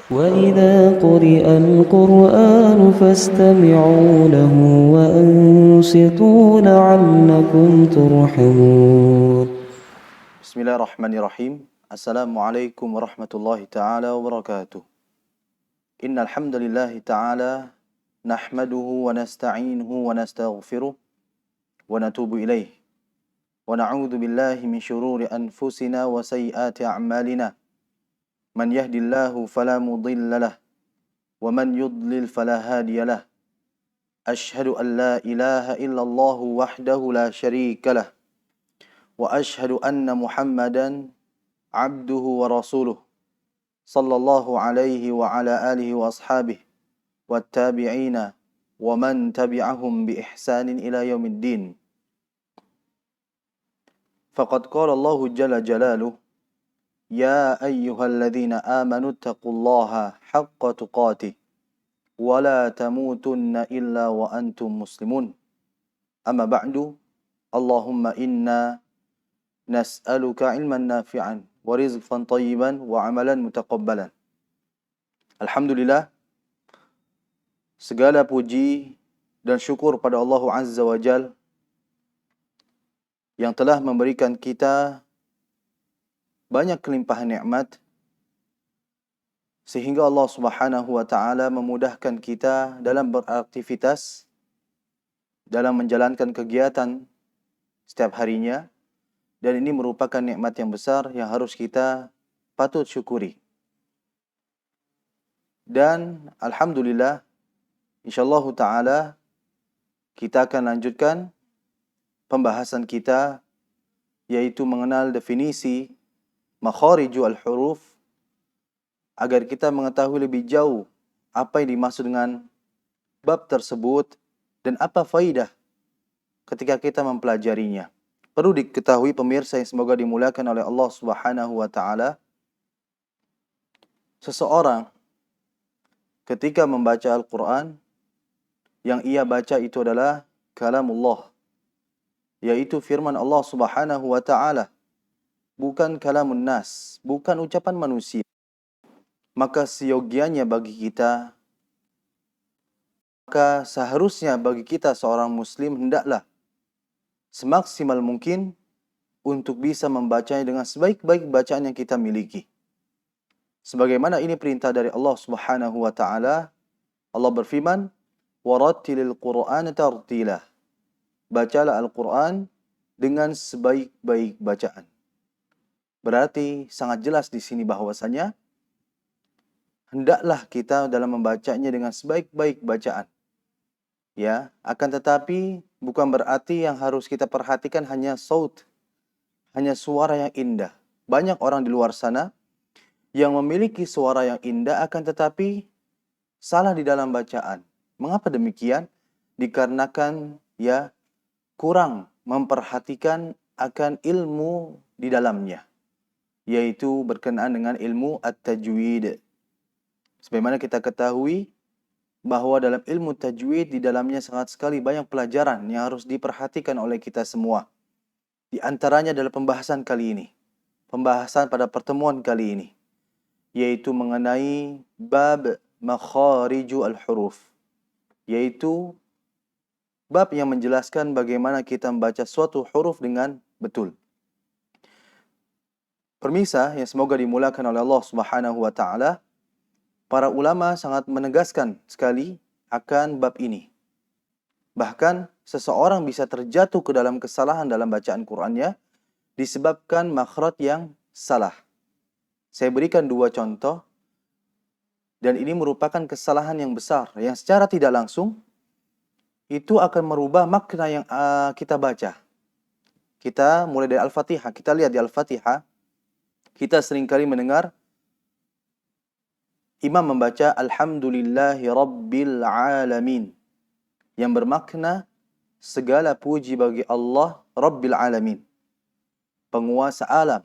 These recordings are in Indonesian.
وإذا قرئ القرآن فاستمعوا له وأنصتوا لعلكم ترحمون. بسم الله الرحمن الرحيم. السلام عليكم ورحمة الله تعالى وبركاته. إن الحمد لله تعالى نحمده ونستعينه ونستغفره ونتوب إليه ونعوذ بالله من شرور أنفسنا وسيئات أعمالنا من يهد الله فلا مضل له ومن يضلل فلا هادي له أشهد أن لا إله إلا الله وحده لا شريك له وأشهد أن محمدا عبده ورسوله صلى الله عليه وعلى آله وأصحابه والتابعين ومن تبعهم بإحسان إلى يوم الدين. فقد قال الله جل جلاله يا أيها الذين آمنوا اتقوا الله حق تقاته ولا تموتن إلا وأنتم مسلمون. أما بعد اللهم إنا نسألك علما نافعا ورزقا طيبا وعملا متقبلا. Alhamdulillah, segala puji dan syukur pada Allah Azza wa Jal yang telah memberikan kita banyak kelimpahan nikmat sehingga Allah Subhanahu wa taala memudahkan kita dalam beraktivitas, dalam menjalankan kegiatan setiap harinya, dan ini merupakan nikmat yang besar yang harus kita patut syukuri. Dan alhamdulillah, insyaallah taala kita akan lanjutkan pembahasan kita, yaitu mengenal definisi makharijul huruf, agar kita mengetahui lebih jauh apa yang dimaksud dengan bab tersebut dan apa faidah ketika kita mempelajarinya. Perlu diketahui pemirsa yang semoga dimuliakan oleh Allah Subhanahu wa taala, seseorang ketika membaca Al-Quran, yang ia baca itu adalah kalamullah, yaitu firman Allah Subhanahu wa ta'ala, bukan kalamun nas, bukan ucapan manusia. Maka seyogianya bagi kita, maka seharusnya bagi kita seorang muslim hendaklah semaksimal mungkin untuk bisa membacanya dengan sebaik-baik bacaan yang kita miliki. Sebagaimana ini perintah dari Allah Subhanahu wa taala, Allah berfirman, "Warattilil Qur'ana tartila." Bacalah Al-Qur'an dengan sebaik-baik bacaan. Berarti sangat jelas di sini bahwasanya hendaklah kita dalam membacanya dengan sebaik-baik bacaan. Ya, akan tetapi bukan berarti yang harus kita perhatikan hanya saut, hanya suara yang indah. Banyak orang di luar sana yang memiliki suara yang indah akan tetapi salah di dalam bacaan. Mengapa demikian? Dikarenakan kurang memperhatikan akan ilmu di dalamnya, yaitu berkenaan dengan ilmu at-tajwid. Sebagaimana kita ketahui bahwa dalam ilmu tajwid di dalamnya sangat sekali banyak pelajaran yang harus diperhatikan oleh kita semua. Di antaranya adalah pembahasan kali ini, pembahasan pada pertemuan kali ini, yaitu mengenai bab makharijul huruf, yaitu bab yang menjelaskan bagaimana kita membaca suatu huruf dengan betul. Pemirsa yang semoga dimuliakan oleh Allah Subhanahu wa taala, para ulama sangat menegaskan sekali akan bab ini. Bahkan seseorang bisa terjatuh ke dalam kesalahan dalam bacaan Qur'annya disebabkan makhraj yang salah. Saya berikan dua contoh, dan ini merupakan kesalahan yang besar yang secara tidak langsung itu akan merubah makna yang kita baca. Kita mulai dari Al-Fatihah, kita lihat di Al-Fatihah, kita seringkali mendengar imam membaca Alhamdulillahi Rabbil Alamin, yang bermakna segala puji bagi Allah Rabbil Alamin, penguasa alam.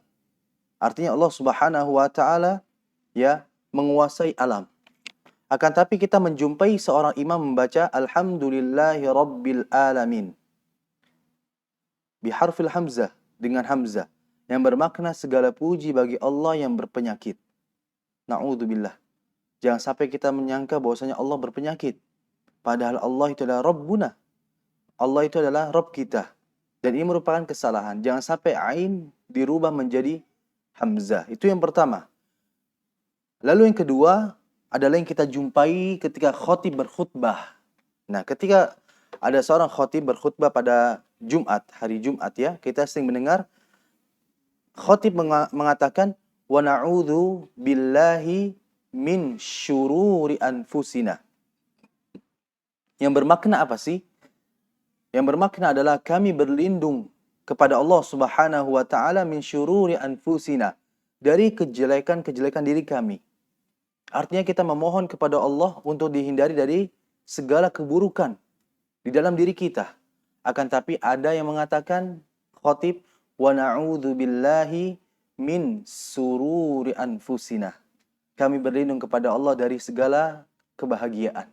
Artinya Allah Subhanahu wa taala menguasai alam. Akan tapi kita menjumpai seorang imam membaca Alhamdulillahi Rabbil Alamin biharfil hamzah, dengan hamzah, yang bermakna segala puji bagi Allah yang berpenyakit. Na'udzubillah. Jangan sampai kita menyangka bahwasanya Allah berpenyakit. Padahal Allah itu adalah Rabbuna. Allah itu adalah Rabb kita. Dan ini merupakan kesalahan. Jangan sampai ain dirubah menjadi hamzah. Itu yang pertama. Lalu yang kedua adalah yang kita jumpai ketika khotib berkhutbah. Nah, ketika ada seorang khotib berkhutbah pada Jumat, hari Jumat ya, kita sering mendengar khotib mengatakan wa na'udzu billahi min syururi anfusina. Yang bermakna apa sih? Yang bermakna adalah kami berlindung kepada Allah Subhanahu wa taala min syururi anfusina, dari kejelekan-kejelekan diri kami. Artinya kita memohon kepada Allah untuk dihindari dari segala keburukan di dalam diri kita. Akan tapi ada yang mengatakan khotib wa na'udzu billahi min sururi anfusina. Kami berlindung kepada Allah dari segala kebahagiaan.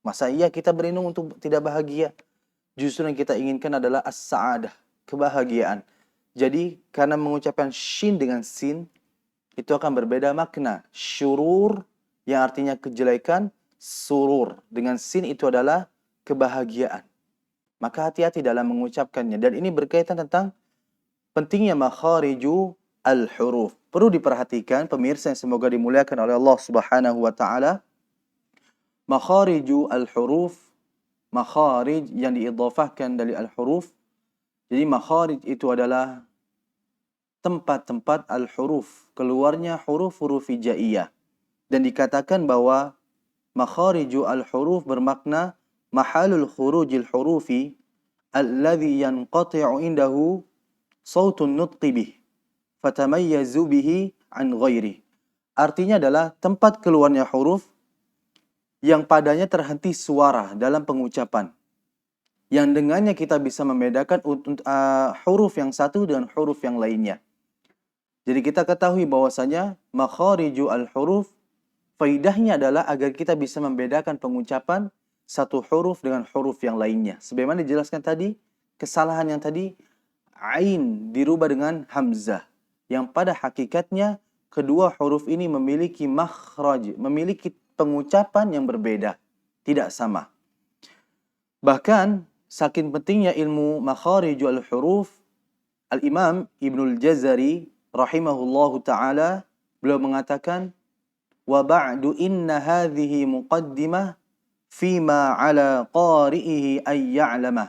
Masa iya kita berlindung untuk tidak bahagia? Justru yang kita inginkan adalah as-sa'adah, kebahagiaan. Jadi karena mengucapkan shin dengan sin, itu akan berbeda makna. Syurur yang artinya kejelekan, surur dengan sin itu adalah kebahagiaan. Maka hati-hati dalam mengucapkannya. Dan ini berkaitan tentang pentingnya makhariju al-huruf. Perlu diperhatikan pemirsa yang semoga dimuliakan oleh Allah Subhanahu wa taala. Makhariju al-huruf, makharij yang diidhafahkan dari al-huruf. Jadi makharij itu adalah tempat-tempat al-huruf, keluarnya huruf-huruf hijaiyah. Dan dikatakan bahwa makhariju al-huruf bermakna mahalul khurujil hurufi alladhi yanqati'u indahu sautun nutqi bih fatamayyazu bihi an ghairi. Artinya adalah tempat keluarnya huruf yang padanya terhenti suara dalam pengucapan, yang dengannya kita bisa membedakan huruf yang satu dengan huruf yang lainnya. Jadi kita ketahui bahwasanya makhariju al-huruf, faidahnya adalah agar kita bisa membedakan pengucapan satu huruf dengan huruf yang lainnya. Sebagaimana dijelaskan tadi, kesalahan yang tadi, ain dirubah dengan hamzah. Yang pada hakikatnya, kedua huruf ini memiliki makhraj, memiliki pengucapan yang berbeda. Tidak sama. Bahkan, saking pentingnya ilmu makhariju al-huruf, Al-Imam Ibnul Jazari, rahimahullahu ta'ala, beliau mengatakan, وَبَعْدُ إِنَّ هَذِهِ مُقَدِّمَةً فِيمَا عَلَى قَارِئِهِ أَن يَعْلَمَهُ.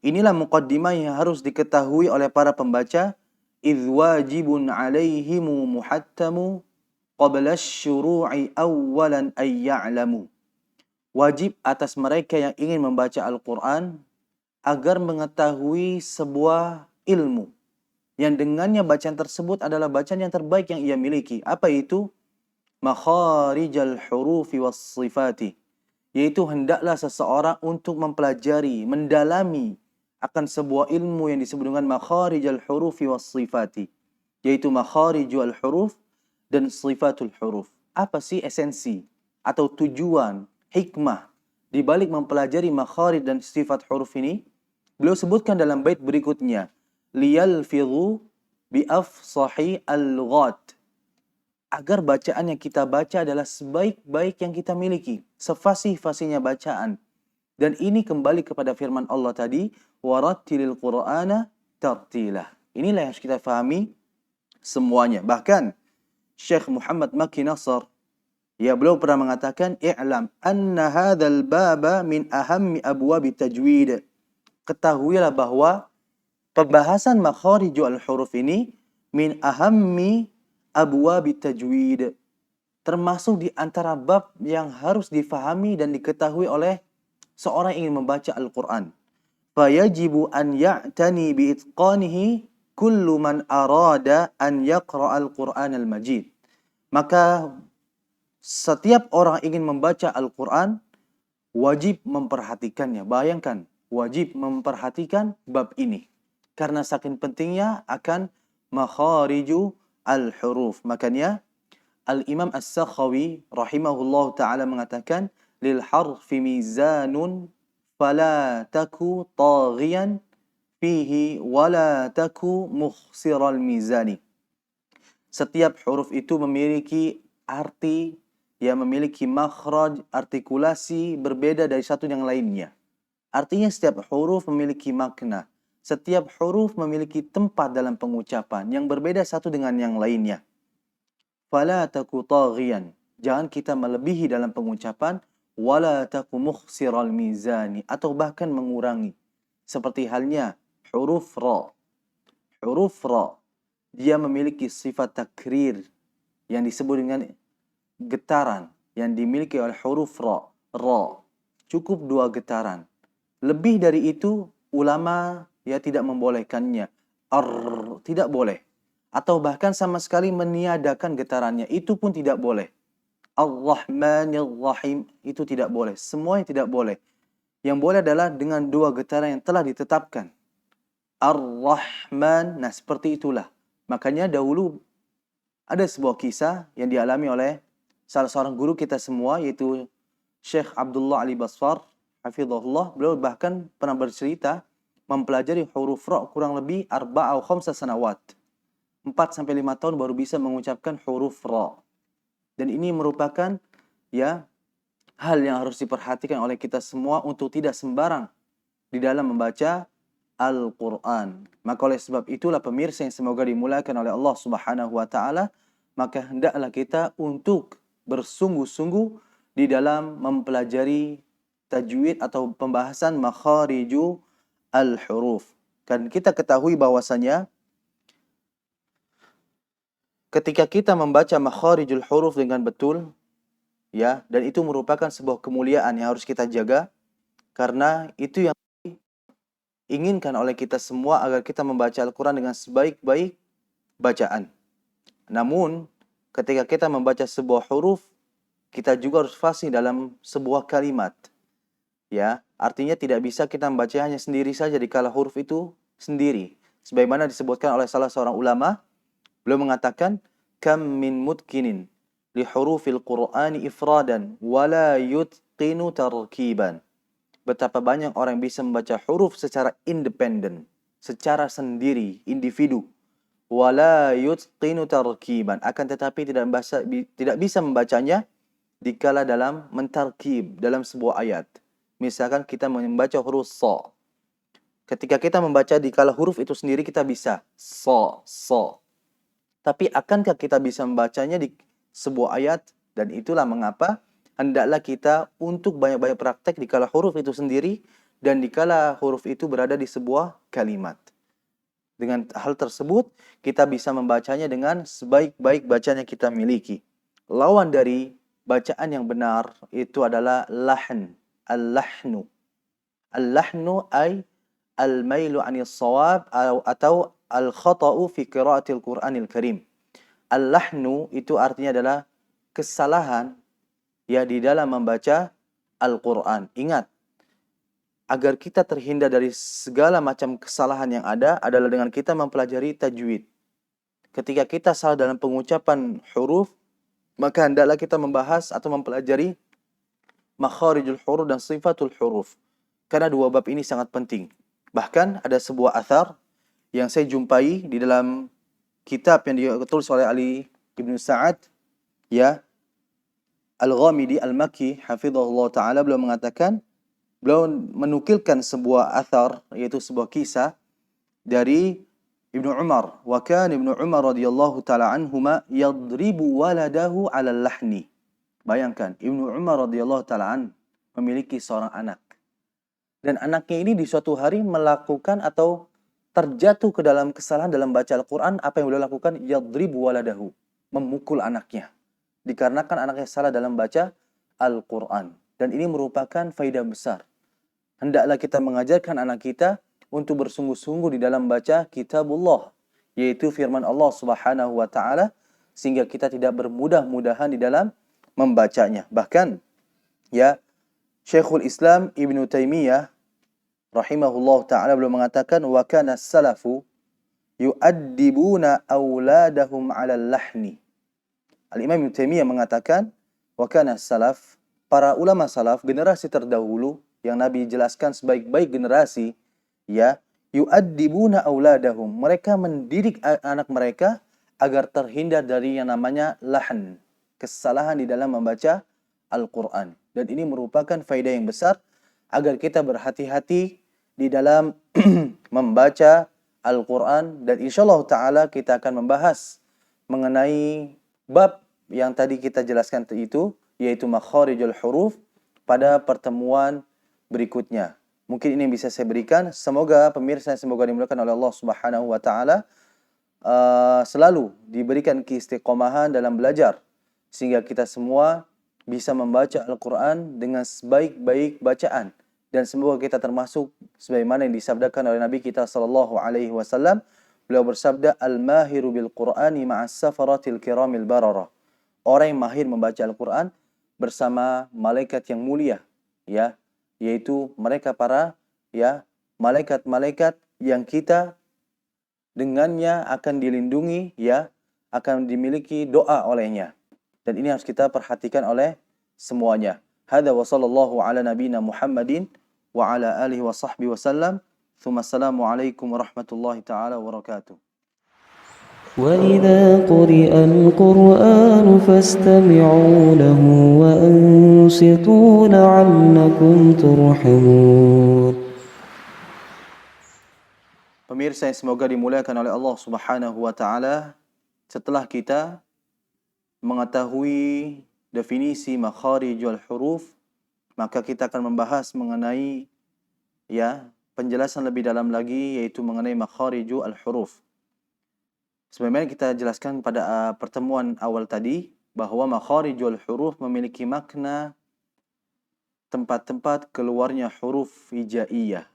Inilah muqaddimah yang harus diketahui oleh para pembaca. إِذْ وَاجِبٌ عَلَيْهِمُ مُحَتَّمُ قَبْلَ الشُّرُوعِ أَوَّلًا أَن يَعْلَمُوا. Wajib atas mereka yang ingin membaca Al-Quran agar mengetahui sebuah ilmu yang dengannya bacaan tersebut adalah bacaan yang terbaik yang ia miliki. Apa itu? Makharijal hurufi was sifati, yaitu hendaklah seseorang untuk mempelajari, mendalami akan sebuah ilmu yang disebut dengan makharijal hurufi was sifati, yaitu makharijul huruf dan sifatul huruf. Apa sih esensi atau tujuan, hikmah di balik mempelajari makharij dan sifat huruf ini? Beliau sebutkan dalam bait berikutnya, liyalfidhu bi afsahi al-lughat, agar bacaan yang kita baca adalah sebaik-baik yang kita miliki, sefasih-fasihnya bacaan. Dan ini kembali kepada firman Allah tadi, warattilil qur'ana tartila. Inilah yang harus kita fahami semuanya. Bahkan Syekh Muhammad Maki Nasr, ya, beliau pernah mengatakan, i'lam anna hadzal baba min ahammi abwabi tajwid. Ketahuilah bahwa pembahasan makharijul huruf ini min ahammi abwabi tajwid, termasuk di antara bab yang harus difahami dan diketahui oleh seorang yang ingin membaca Al-Quran. Fayajibu an ya'tani biitqanihi kullu man arada an yaqra al-Quran al-Majid. Maka setiap orang ingin membaca Al-Quran wajib memperhatikannya. Bayangkan, wajib memperhatikan bab ini. Karena saking pentingnya akan makhariju al-huruf. Makanya Al-Imam As-Sakhawi rahimahullah ta'ala mengatakan, lil harfi mizanun fala taku taghiyan fihi wala taku mukhsiral mizani. Setiap huruf itu memiliki arti yang memiliki makhraj, artikulasi berbeda dari satu yang lainnya. Artinya setiap huruf memiliki makna. Setiap huruf memiliki tempat dalam pengucapan yang berbeda satu dengan yang lainnya. Fala taku taghiyan. Jangan kita melebihi dalam pengucapan. Wala taku mukhsiral mizani. Atau bahkan mengurangi. Seperti halnya huruf ra. Huruf ra. Dia memiliki sifat takrir yang disebut dengan getaran yang dimiliki oleh huruf ra. Ra. Cukup 2 getaran. Lebih dari itu, ulama tidak membolehkannya. Tidak boleh. Atau bahkan sama sekali meniadakan getarannya. Itu pun tidak boleh. Ar-Rahmanir Rahim. Itu tidak boleh. Semuanya tidak boleh. Yang boleh adalah dengan 2 getaran yang telah ditetapkan. Ar-Rahman. Nah, seperti itulah. Makanya dahulu ada sebuah kisah yang dialami oleh salah seorang guru kita semua, yaitu Syekh Abdullah Ali Basfar, hafizahullah. Beliau bahkan pernah bercerita mempelajari huruf ra kurang lebih 4 atau 5 sanawat. 4-5 tahun baru bisa mengucapkan huruf ra. Dan ini merupakan hal yang harus diperhatikan oleh kita semua untuk tidak sembarang di dalam membaca Al-Quran. Maka oleh sebab itulah pemirsa yang semoga dimuliakan oleh Allah Subhanahu wa taala, maka hendaklah kita untuk bersungguh-sungguh di dalam mempelajari tajwid atau pembahasan makhariju al-huruf. Kan kita ketahui bahwasanya ketika kita membaca makharijul huruf dengan betul, dan itu merupakan sebuah kemuliaan yang harus kita jaga, karena itu yang diinginkan oleh kita semua agar kita membaca Al-Quran dengan sebaik-baik bacaan. Namun, ketika kita membaca sebuah huruf, kita juga harus fasih dalam sebuah kalimat. Artinya tidak bisa kita membaca hanya sendiri saja dikala huruf itu sendiri. Sebagaimana disebutkan oleh salah seorang ulama, beliau mengatakan, kam min mutkinin li hurufil Qur'ani ifradan wala yutqinu tarkiban. Betapa banyak orang yang bisa membaca huruf secara independen, secara sendiri, individu. Wala yutqinu tarkiban. Akan tetapi tidak bisa membacanya dikala dalam mentarkib dalam sebuah ayat. Misalkan kita membaca huruf sa. Ketika kita membaca dikala huruf itu sendiri kita bisa sa. Tapi akankah kita bisa membacanya di sebuah ayat? Dan itulah mengapa hendaklah kita untuk banyak-banyak praktek dikala huruf itu sendiri dan dikala huruf itu berada di sebuah kalimat. Dengan hal tersebut, kita bisa membacanya dengan sebaik-baik bacaan yang kita miliki. Lawan dari bacaan yang benar itu adalah lahn. Al-lahnu. Al-lahnu ay al-mailu anis sawab atau al-khata'u fi qiraatil Qur'anil Karim. Al-lahnu itu artinya adalah kesalahan di dalam membaca Al-Quran. Ingat, agar kita terhindar dari segala macam kesalahan yang ada adalah dengan kita mempelajari tajwid. Ketika kita salah dalam pengucapan huruf, maka hendaklah kita membahas atau mempelajari makharijul huruf dan sifatul huruf. Karena 2 bab ini sangat penting. Bahkan ada sebuah athar yang saya jumpai di dalam kitab yang ditulis oleh Ali Ibn Sa'ad, Al-Ghamidi Al-Makki, hafizahullah ta'ala, beliau mengatakan, beliau menukilkan sebuah athar, yaitu sebuah kisah dari Ibnu Umar. Wa kana Ibnu Umar radhiyallahu ta'ala anhuma yadribu waladahu 'ala al-lahni. Bayangkan, Ibnu Umar radhiyallahu ta'ala memiliki seorang anak. Dan anaknya ini di suatu hari melakukan atau terjatuh ke dalam kesalahan dalam baca Al-Quran. Apa yang beliau lakukan? Yadribu waladahu. Memukul anaknya. Dikarenakan anaknya salah dalam baca Al-Quran. Dan ini merupakan faidah besar. Hendaklah kita mengajarkan anak kita untuk bersungguh-sungguh di dalam baca kitabullah, yaitu firman Allah Subhanahu wa taala, sehingga kita tidak bermudah-mudahan di dalam membacanya. Bahkan Syekhul Islam Ibnu Taimiyah rahimahullah ta'ala beliau mengatakan, wa kana as-salafu yu'addibuna auladahum 'ala al-lahni. Al-Imam Ibnu Taimiyah mengatakan, wa kana as-salaf, para ulama salaf, generasi terdahulu yang Nabi jelaskan sebaik-baik generasi, yu'addibuna auladahum, mereka mendidik anak mereka agar terhindar dari yang namanya lahn. kesalahan di dalam membaca Al-Quran. Dan ini merupakan faedah yang besar agar kita berhati-hati di dalam membaca Al-Quran. Dan insyaAllah ta'ala kita akan membahas mengenai bab yang tadi kita jelaskan itu, yaitu makharijul huruf, pada pertemuan berikutnya. Mungkin ini yang bisa saya berikan. Semoga pemirsa yang semoga dimuliakan oleh Allah Subhanahu wa taala selalu diberikan keistiqomahan dalam belajar sehingga kita semua bisa membaca Al-Qur'an dengan sebaik-baik bacaan, dan semoga kita termasuk sebagaimana yang disabdakan oleh Nabi kita sallallahu alaihi wasallam. Beliau bersabda, "Al-mahiru bil Qur'ani ma'as safaratil kiramil bararah." Orang yang mahir membaca Al-Qur'an bersama malaikat yang mulia, ya, yaitu mereka para malaikat-malaikat yang kita dengannya akan dilindungi, akan dimiliki doa olehnya. Dan ini harus kita perhatikan oleh semuanya. Hada wa sallallahu ala nabiyina Muhammadin wa ala alihi wa sahbihi wasallam. Thumma assalamu alaikum warahmatullahi taala wabarakatuh. وإذا قرئ القرآن فاستمعوا له وأنصتوا لعلكم ترحمون. Pemirsa yang semoga dimuliakan oleh Allah Subhanahu wa taala, setelah kita mengetahui definisi makharijul huruf, maka kita akan membahas mengenai penjelasan lebih dalam lagi, yaitu mengenai makharijul huruf. Sebagaimana kita jelaskan pada pertemuan awal tadi, bahwa makharijul huruf memiliki makna tempat-tempat keluarnya huruf hijaiyah.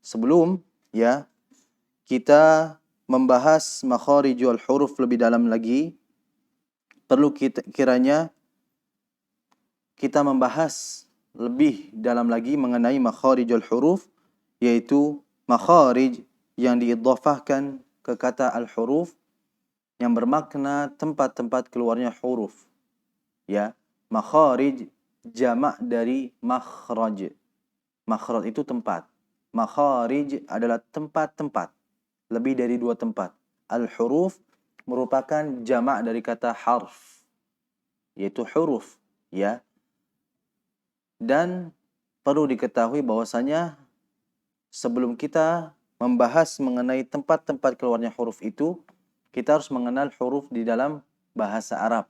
Sebelum kita membahas makharijul huruf lebih dalam lagi, perlu kiranya kita membahas lebih dalam lagi mengenai makharijul huruf, yaitu makharij yang diidhafahkan ke kata al-huruf yang bermakna tempat-tempat keluarnya huruf. Makharij jamak dari makhraj. Makhraj itu tempat. Makharij adalah tempat-tempat. Lebih dari 2 tempat. Al-huruf merupakan jamak dari kata harf, yaitu huruf, Dan perlu diketahui bahwasanya sebelum kita membahas mengenai tempat-tempat keluarnya huruf itu, kita harus mengenal huruf di dalam bahasa Arab.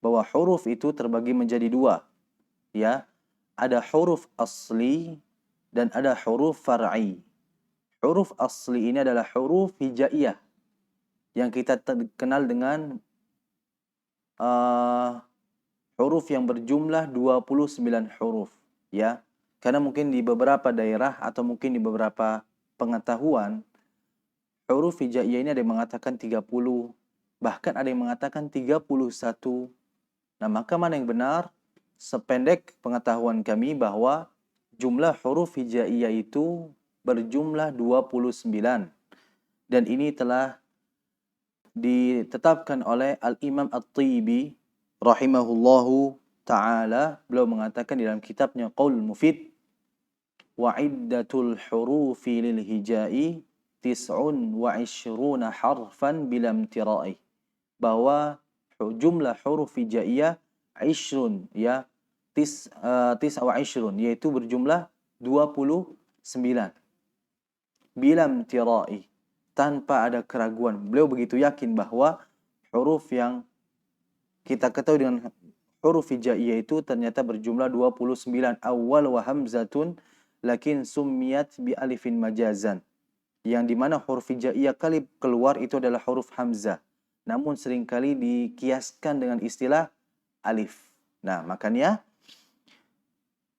Bahwa huruf itu terbagi menjadi 2. Ada huruf asli dan ada huruf far'i. Huruf asli ini adalah huruf hijaiyah yang kita kenal dengan huruf yang berjumlah 29 huruf, Karena mungkin di beberapa daerah atau mungkin di beberapa pengetahuan, huruf hijaiyah ini ada yang mengatakan 30, bahkan ada yang mengatakan 31. Nah, maka mana yang benar? Sependek pengetahuan kami bahwa jumlah huruf hijaiyah itu berjumlah 29. Dan ini telah ditetapkan oleh Al-Imam At-Tibi rahimahullahu ta'ala. Beliau mengatakan di dalam kitabnya Qaul Mufid, wa iddatul hurufi lil hijai 29 harfan bilam tirai, bahwa jumlah huruf hijaiyah 20 yaitu berjumlah 29 bilam tirai, tanpa ada keraguan. Beliau begitu yakin bahwa huruf yang kita ketahui dengan huruf hijaiyah itu ternyata berjumlah 29. Awal wa hamzatun lakin summiyat bi alifin majazan, yang dimana huruf hijaiyah kali keluar itu adalah huruf hamzah, namun seringkali dikiaskan dengan istilah alif. Nah, makanya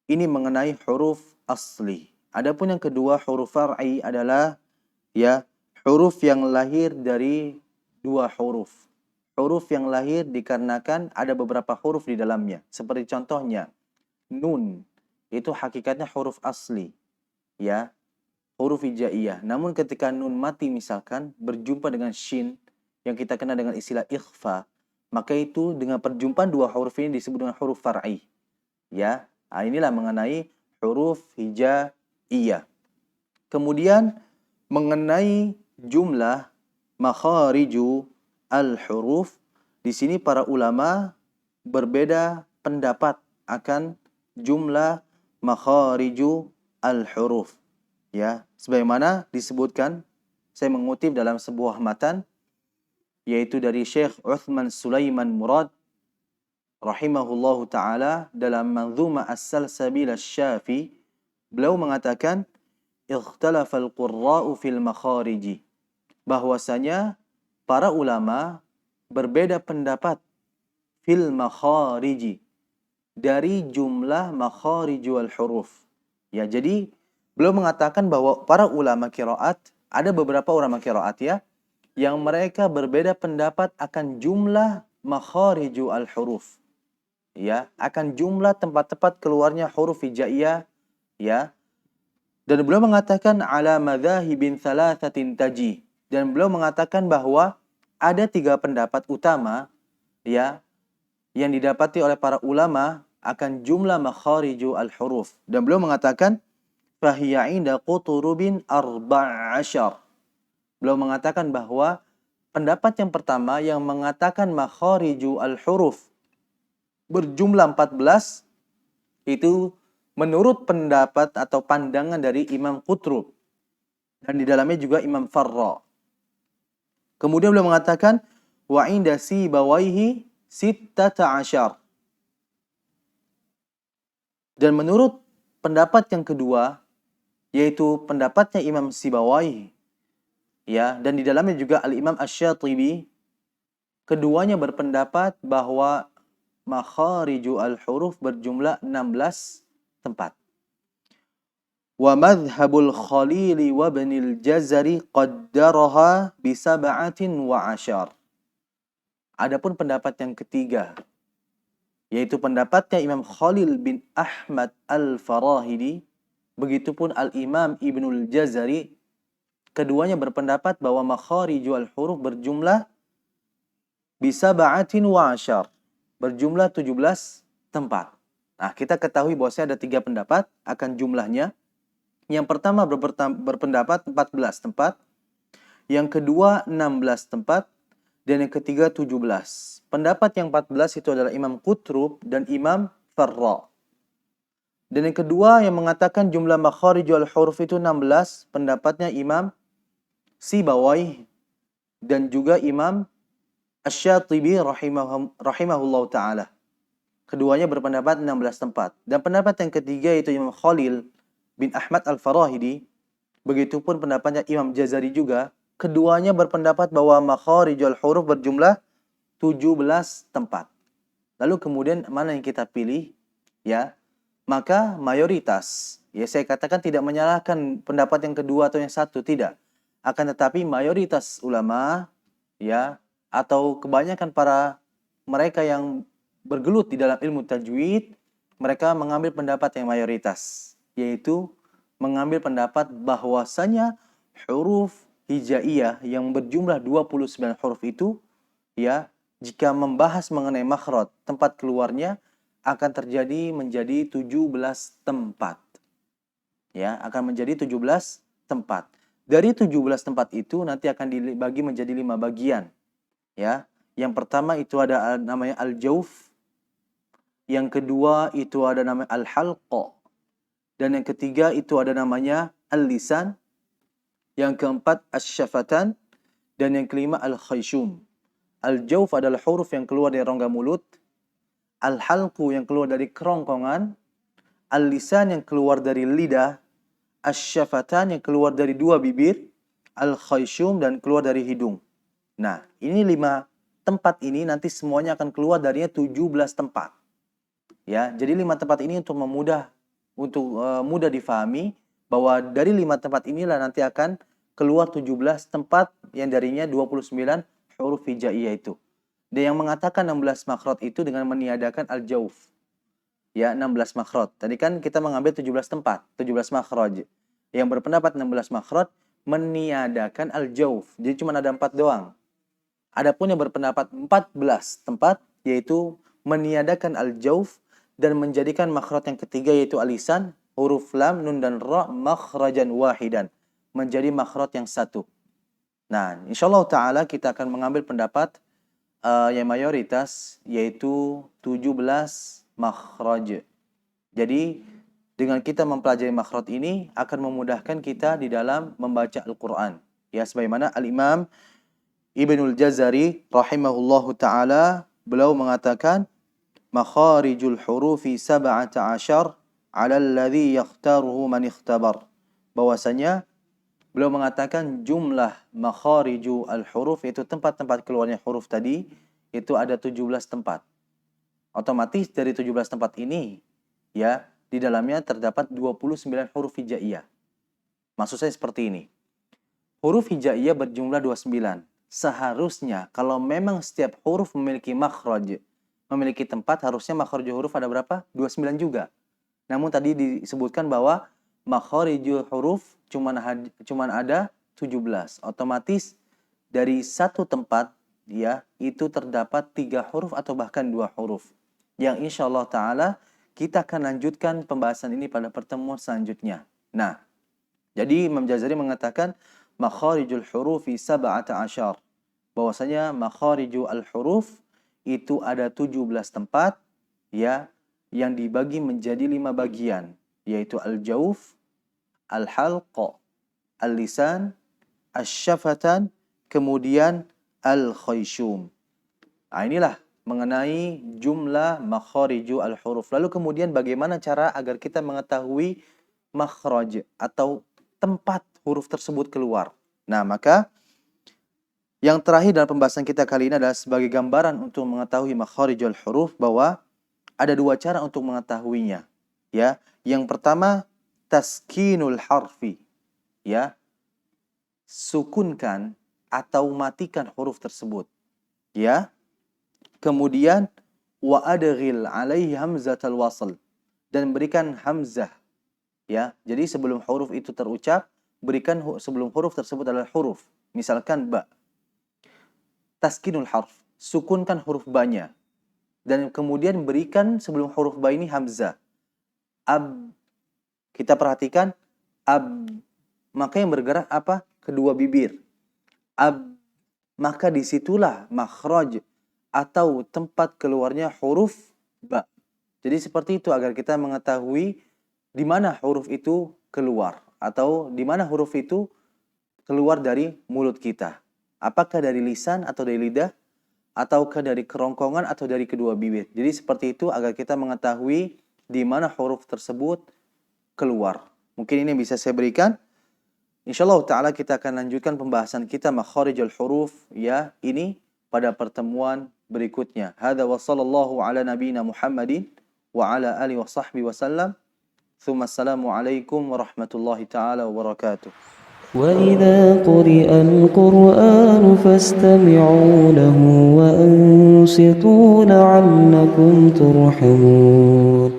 ini mengenai huruf asli. Adapun yang kedua, huruf far'i adalah huruf yang lahir dari 2 huruf. Huruf yang lahir dikarenakan ada beberapa huruf di dalamnya. Seperti contohnya, nun. Itu hakikatnya huruf asli. Huruf hijaiyah. Namun ketika nun mati misalkan, berjumpa dengan shin, yang kita kenal dengan istilah ikhfa, maka itu dengan perjumpaan 2 huruf ini disebut dengan huruf far'i. Inilah mengenai huruf hijaiyah. Kemudian mengenai jumlah makhariju al-huruf, di sini para ulama berbeda pendapat akan jumlah makhariju al-huruf. Ya, sebagaimana disebutkan, saya mengutip dalam sebuah matan, yaitu dari Syekh Uthman Sulaiman Murad rahimahullahu ta'ala dalam Manzuma As-Salsabil Asy-Syafi. Beliau mengatakan, ikhtalafal qurra'u fil makhariji, bahwasanya para ulama berbeda pendapat fil makhariji, dari jumlah makharijul huruf. Ya, jadi beliau mengatakan bahwa para ulama qiraat, ada beberapa ulama qiraat ya, yang mereka berbeda pendapat akan jumlah makharijul huruf. Ya, akan jumlah tempat-tempat keluarnya huruf hijaiyah, ya. Dan beliau mengatakan ala madzahibin thalathatin taji. Dan beliau mengatakan bahwa ada 3 pendapat utama, ya, yang didapati oleh para ulama akan jumlah makhariju al-huruf. Dan beliau mengatakan fahiya inda quturubin 14. Beliau mengatakan bahwa pendapat yang pertama yang mengatakan makhariju al-huruf berjumlah 14 itu menurut pendapat atau pandangan dari Imam Qutrub, dan di dalamnya juga Imam Farra. Kemudian beliau mengatakan wa inda Sibawaihi 16. Dan menurut pendapat yang kedua, yaitu pendapatnya Imam Sibawaihi, ya, dan di dalamnya juga Al-Imam Asy-Syatibi, keduanya berpendapat bahwa makhariju al-huruf berjumlah 16 tempat. Wa madhhabul Khalili wa Ibnil Jazari qaddaraha bi 17. Adapun pendapat yang ketiga, yaitu pendapatnya Imam Khalil bin Ahmad Al-Farahidi, begitupun Al-Imam Ibnul Jazari, keduanya berpendapat bahwa makhariju al-huruf berjumlah bi 17, berjumlah 17 tempat. Nah, kita ketahui bahwasanya ada 3 pendapat akan jumlahnya. Yang pertama berpendapat 14 tempat, yang kedua 16 tempat, dan yang ketiga 17. Pendapat yang 14 itu adalah Imam Qutrub dan Imam Farra. Dan yang kedua yang mengatakan jumlah makharijul huruf itu 16, pendapatnya Imam Sibawaihi dan juga Imam Asy-Syatibi rahimahullahu ta'ala. Keduanya berpendapat 16 tempat. Dan pendapat yang ketiga yaitu Imam Khalil bin Ahmad Al-Farahidi, begitupun pendapatnya Imam Jazari juga, keduanya berpendapat bahwa makharijul huruf berjumlah 17 tempat. Lalu kemudian mana yang kita pilih? Ya, maka mayoritas, ya saya katakan tidak menyalahkan pendapat yang kedua atau yang satu, tidak. Akan tetapi mayoritas ulama, ya, atau kebanyakan para mereka yang bergelut di dalam ilmu tajwid, mereka mengambil pendapat yang mayoritas, yaitu mengambil pendapat bahwasanya huruf hijaiyah yang berjumlah 29 huruf itu, ya, jika membahas mengenai makhraj, tempat keluarnya akan terjadi menjadi 17 tempat. Ya, akan menjadi 17 tempat. Dari 17 tempat itu nanti akan dibagi menjadi 5 bagian. Ya, yang pertama itu ada namanya al-jauf, yang kedua itu ada namanya al-halqa, dan yang ketiga itu ada namanya al-lisan, yang keempat asy-syafatan, dan yang kelima al-khayshum. Al-jauf adalah huruf yang keluar dari rongga mulut, al-halqu yang keluar dari kerongkongan, al-lisan yang keluar dari lidah, asy-syafatan yang keluar dari 2 bibir, al-khayshum dan keluar dari hidung. Nah, ini 5 tempat ini nanti semuanya akan keluar darinya 17 tempat. Ya, jadi 5 tempat ini untuk mudah difahami bahwa dari 5 tempat inilah nanti akan keluar 17 tempat yang darinya 29 huruf hijaiyah itu. Dan yang mengatakan 16 makhraj itu dengan meniadakan al-jauf. Ya, 16 makhraj. Tadi kan kita mengambil 17 tempat, 17 makhraj. Yang berpendapat 16 makhraj meniadakan al-jauf. Jadi cuma ada 4 doang. Adapun yang berpendapat 14 tempat, yaitu meniadakan al-jauf dan menjadikan makhraj yang ketiga yaitu al-lisan, huruf lam, nun dan ra makhrajan wahidan, menjadi makhraj yang satu. Nah, insyaallah taala kita akan mengambil pendapat yang mayoritas yaitu 17 makhraj. Jadi dengan kita mempelajari makhraj ini akan memudahkan kita di dalam membaca Al-Qur'an. Ya, sebagaimana Al-Imam Ibnul Jazari rahimahullahu taala beliau mengatakan makharijul hurufi 17 'ala alladhi yakhtaruhu man ikhtabar. Bahwasanya beliau mengatakan jumlah makhariju al-huruf, yaitu tempat-tempat keluarnya huruf tadi, itu ada 17 tempat. Otomatis dari 17 tempat ini, ya, di dalamnya terdapat 29 huruf hijaiyah. Maksud saya seperti ini. Huruf hijaiyah berjumlah 29. Seharusnya kalau memang setiap huruf memiliki makhraj, memiliki tempat, harusnya makhraj huruf ada berapa? 29 juga. Namun tadi disebutkan bahwa makharijul huruf cuman ada 17. Otomatis dari satu tempat, ya, itu terdapat 3 huruf atau bahkan 2 huruf. Yang insyaallah ta'ala kita akan lanjutkan pembahasan ini pada pertemuan selanjutnya. Nah, jadi Imam Jazari mengatakan makharijul hurufi 17. Bahwasanya makhariju al-huruf itu ada 17 tempat, ya, yang dibagi menjadi 5 bagian, yaitu al-jauf, al-halq, al-lisan, asy-syafatan, kemudian al-khayshum. Nah, inilah mengenai jumlah makhariju al-huruf. Lalu kemudian bagaimana cara agar kita mengetahui makhraj atau tempat huruf tersebut keluar. Nah, maka yang terakhir dalam pembahasan kita kali ini adalah sebagai gambaran untuk mengetahui makharijul huruf, bahwa ada 2 cara untuk mengetahuinya. Ya, yang pertama taskinul harfi, ya, sukunkan atau matikan huruf tersebut, ya. Kemudian wa adghil alaihi hamzatal wasl, dan berikan hamzah, ya. Jadi sebelum huruf itu terucap, berikan sebelum huruf tersebut adalah huruf. Misalkan ba. Taskinul harf, sukunkan huruf ba-nya. Dan kemudian berikan sebelum huruf ba ini hamzah. Ab. Kita perhatikan ab. Maka yang bergerak apa? Kedua bibir. Ab. Maka disitulah makhraj atau tempat keluarnya huruf ba. Jadi seperti itu agar kita mengetahui di mana huruf itu keluar, atau di mana huruf itu keluar dari mulut kita. Apakah dari lisan atau dari lidah, ataukah dari kerongkongan atau dari kedua bibir. Jadi seperti itu agar kita mengetahui di mana huruf tersebut keluar. Mungkin ini bisa saya berikan. Insyaallah ta'ala kita akan lanjutkan pembahasan kita makharijul huruf, ya, ini pada pertemuan berikutnya. Hadza wa sallallahu ala nabiyyina Muhammadin wa ala alihi wa sahbihi wasallam. Tsumma assalamu alaikum warahmatullahi taala wabarakatuh. وإذا قرئ القرآن فاستمعوا له وأنصتوا لعلكم ترحمون